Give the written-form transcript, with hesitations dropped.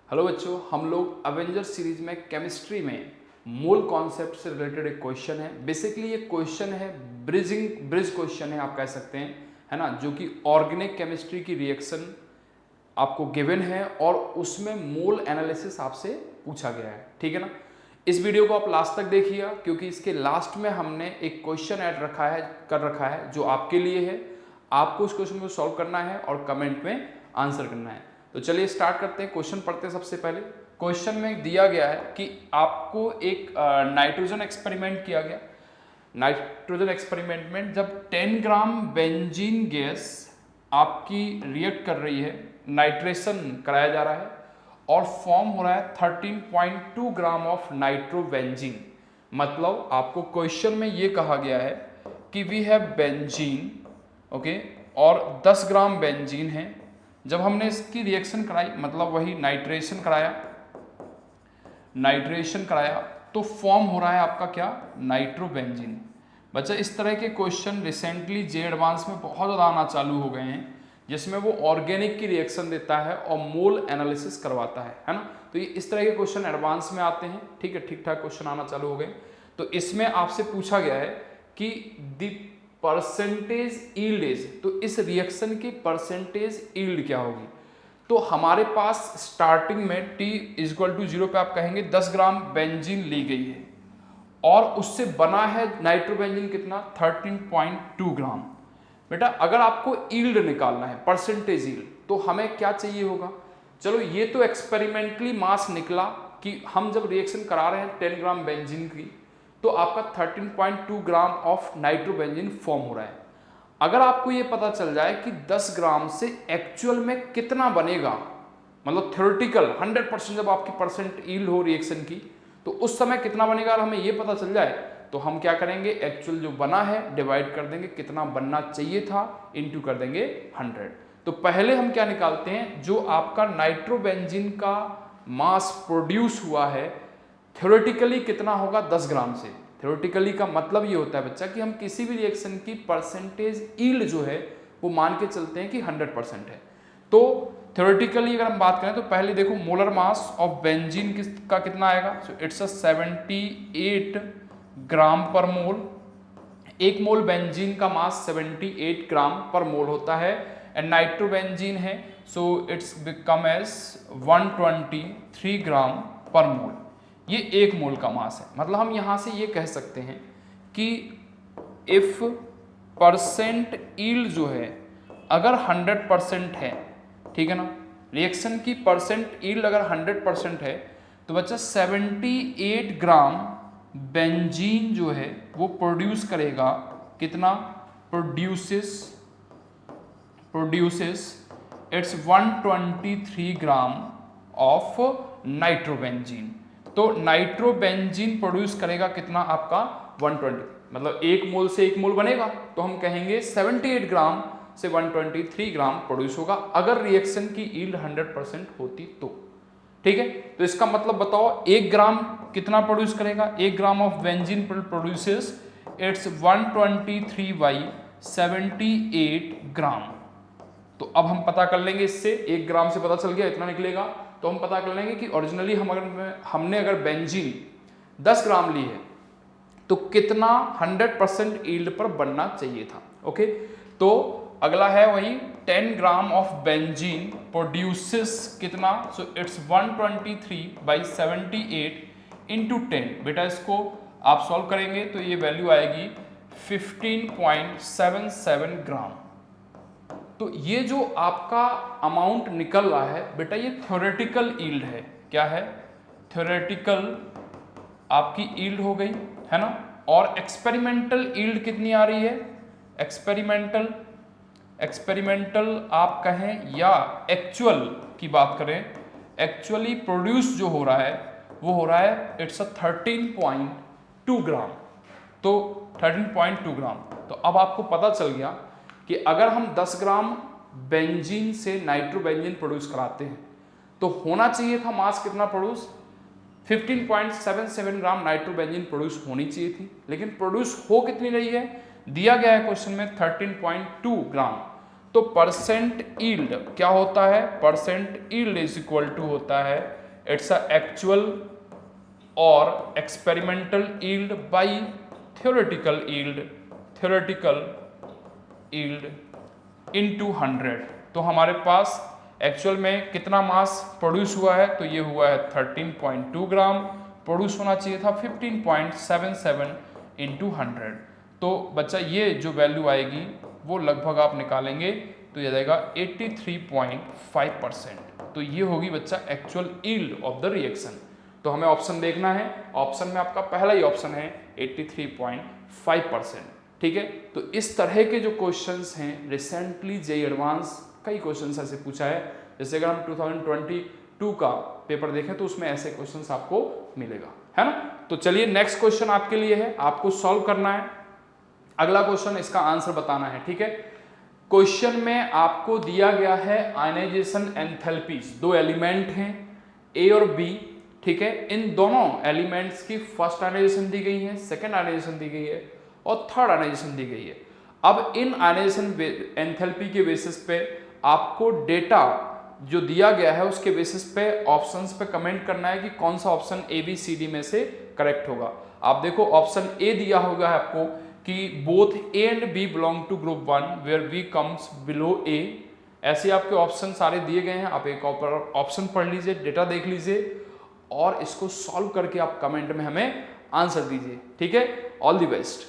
Hello बच्चों, हम लोग अवेंजर सीरीज में केमिस्ट्री में मोल कॉन्सेप्ट से रिलेटेड एक क्वेश्चन है। बेसिकली ये क्वेश्चन है ब्रिज क्वेश्चन है, आप कह सकते हैं, है ना, जो कि ऑर्गेनिक केमिस्ट्री की रिएक्शन आपको गिवन है और उसमें मोल एनालिसिस आपसे पूछा गया है। ठीक है ना। इस वीडियो को आप लास्ट तक देखिएगा क्योंकि इसके लास्ट में हमने एक क्वेश्चन ऐड कर रखा है जो आपके लिए है। आपको उस क्वेश्चन को सॉल्व करना है और कमेंट में आंसर करना है। तो चलिए स्टार्ट करते हैं। क्वेश्चन पढ़ते हैं। सबसे पहले क्वेश्चन में दिया गया है कि आपको एक नाइट्रोजन एक्सपेरिमेंट किया गया। नाइट्रोजन एक्सपेरिमेंट में जब 10 ग्राम बेंजीन गैस आपकी रिएक्ट कर रही है, नाइट्रेशन कराया जा रहा है और फॉर्म हो रहा है 13.2 ग्राम ऑफ नाइट्रोबेंजीन। मतलब आपको क्वेश्चन में ये कहा गया है कि वी हैव बेंजीन, ओके, और 10 ग्राम बेंजीन है। जब हमने इसकी रिएक्शन कराई, मतलब वही नाइट्रेशन कराया तो फॉर्म हो रहा है आपका क्या, नाइट्रोबेंजीन। बच्चा इस तरह के क्वेश्चन रिसेंटली जे एडवांस में बहुत ज़्यादा आना चालू हो गए हैं, जिसमें वो ऑर्गेनिक की रिएक्शन देता है और मोल एनालिसिस करवाता है ना। तो ये इस तरह के क्वेश्चन एडवांस में आते हैं। ठीक है, ठीक ठाक क्वेश्चन आना चालू हो गए। तो इसमें आपसे पूछा गया है कि दी परसेंटेज ईल्ड इज, तो इस रिएक्शन की परसेंटेज ईल्ड क्या होगी। तो हमारे पास स्टार्टिंग में t = 0 पे आप कहेंगे 10 ग्राम बेंजीन ली गई है और उससे बना है नाइट्रोबेंजीन कितना, 13.2 ग्राम। बेटा अगर आपको ईल्ड निकालना है, परसेंटेज ईल्ड, तो हमें क्या चाहिए होगा। चलो ये तो एक्सपेरिमेंटली मास निकला कि हम जब रिएक्शन करा रहे हैं 10 ग्राम बेंजीन की तो आपका 13.2 ग्राम ऑफ नाइट्रोबेंजीन फॉर्म हो रहा है। अगर आपको ये पता चल जाए कि 10 ग्राम से एक्चुअल में कितना बनेगा, मतलब थ्योरेटिकल 100% जब आपकी परसेंट ईल्ड हो रिएक्शन की, तो उस समय कितना बनेगा, और हमें ये पता चल जाए तो हम क्या करेंगे, एक्चुअल जो बना है डिवाइड कर देंगे, कितना बनना चाहिए था इनटू कर देंगे 100। तो पहले हम क्या निकालते हैं, जो आपका नाइट्रोबेंजीन का मास प्रोड्यूस हुआ है थ्योरेटिकली कितना होगा 10 ग्राम से। थ्योरेटिकली का मतलब ये होता है बच्चा कि हम किसी भी रिएक्शन की परसेंटेज ईल्ड जो है वो मान के चलते हैं कि 100% है। तो थ्योरेटिकली अगर हम बात करें तो पहले देखो मोलर मास ऑफ बेंजीन का कितना आएगा। सो इट्स 78 ग्राम पर मोल। एक मोल बेंजीन का मास 78 ग्राम पर मोल होता है एंड नाइट्रोबेंजीन है, सो इट्स बिकम एज 123 ग्राम पर मोल। ये एक मोल का मास है। मतलब हम यहां से ये कह सकते हैं कि इफ परसेंट ईल्ड जो है अगर 100% है, ठीक है ना, रिएक्शन की परसेंट ईल्ड अगर 100% है तो बच्चा 78 ग्राम बेंजीन जो है वो प्रोड्यूस करेगा कितना, produces it's 123 gram of nitrobenzene. तो नाइट्रोबेंजीन प्रोड्यूस करेगा कितना आपका 120, मतलब एक मोल से एक मोल बनेगा तो हम कहेंगे 78 ग्राम से 123 ग्राम प्रोड्यूस होगा अगर रिएक्शन की ईल्ड 100% होती तो। ठीक है, तो इसका मतलब बताओ 1 ग्राम कितना प्रोड्यूस करेगा, 1 gram of benzene produces it's 123/78 ग्राम। तो अब हम पता कर लेंगे, इससे 1 ग्राम से पता चल गया इतना निकलेगा, तो हम पता कर लेंगे कि ओरिजिनली हमने अगर बेंजीन 10 ग्राम ली है तो कितना 100% ईल्ड पर बनना चाहिए था। ओके, तो अगला है वही 10 ग्राम ऑफ बेंजीन प्रोड्यूसेस कितना, सो इट्स 123/78 इंटू 10। बेटा इसको आप सॉल्व करेंगे तो ये वैल्यू आएगी 15.77 ग्राम। तो ये जो आपका अमाउंट निकल रहा है बेटा ये थ्योरेटिकल ईल्ड है। क्या है, थ्योरेटिकल आपकी ईल्ड हो गई, है ना। और एक्सपेरिमेंटल ईल्ड कितनी आ रही है, एक्सपेरिमेंटल आप कहें या एक्चुअल की बात करें, एक्चुअली प्रोड्यूस जो हो रहा है वो हो रहा है इट्स 13.2 ग्राम। तो 13.2 ग्राम। तो अब आपको पता चल गया कि अगर हम 10 ग्राम बेंजीन से नाइट्रोबेंजीन प्रोड्यूस कराते हैं तो होना चाहिए था मास कितना प्रोड्यूस, 15.77 ग्राम नाइट्रोबेंजीन प्रोड्यूस होनी चाहिए थी, लेकिन प्रोड्यूस हो कितनी रही है, दिया गया है क्वेश्चन में 13.2 ग्राम। तो परसेंट ईल्ड क्या होता है, percent yield is equal to होता है इट्स अ एक्चुअल और experimental yield by theoretical yield into 100। तो हमारे पास एक्चुअल में कितना मास प्रोड्यूस हुआ है, तो ये हुआ है 13.2 ग्राम, प्रोड्यूस होना चाहिए था 15.77 इंटू 100। तो बच्चा ये जो वैल्यू आएगी वो लगभग आप निकालेंगे तो ये जाएगा 83.5%। तो ये होगी बच्चा actual yield of the reaction. तो हमें ऑप्शन देखना है, ऑप्शन में आपका पहला ही ऑप्शन है 83.5%। ठीक है, तो इस तरह के जो क्वेश्चंस हैं रिसेंटली जेईई एडवांस कई क्वेश्चंस ऐसे पूछा है। जैसे अगर हम 2022 का पेपर देखें तो उसमें ऐसे क्वेश्चंस आपको मिलेगा, है ना। तो चलिए नेक्स्ट क्वेश्चन आपके लिए है, आपको सॉल्व करना है। अगला क्वेश्चन, इसका आंसर बताना है। ठीक है, क्वेश्चन में आपको दिया गया है आयनाइजेशन एंथैल्पीज, दो एलिमेंट हैं ए और बी। ठीक है, इन दोनों एलिमेंट्स की फर्स्ट आयनाइजेशन दी गई है, सेकेंड आयनाइजेशन दी गई है और थर्ड आयनाइजेशन दी गई है। अब इन आयनाइजेशन एंथैल्पी के बेसिस पे आपको डेटा जो दिया गया है उसके बेसिस पे ऑप्शंस पे कमेंट करना है कि कौन सा option A B C D में से करेक्ट होगा। आप देखो ऑप्शन ए दिया होगा है आपको कि both A and B belong to group 1 where B comes below A. ऐसे आपके ऑप्शन सारे दिए गए हैं, आप एक ऑप्शन पढ़ लीजिए, डेटा देख लीजिए और इसको सॉल्व करके आप कमेंट में हमें आंसर दीजिए। ठीक है, ऑल द बेस्ट।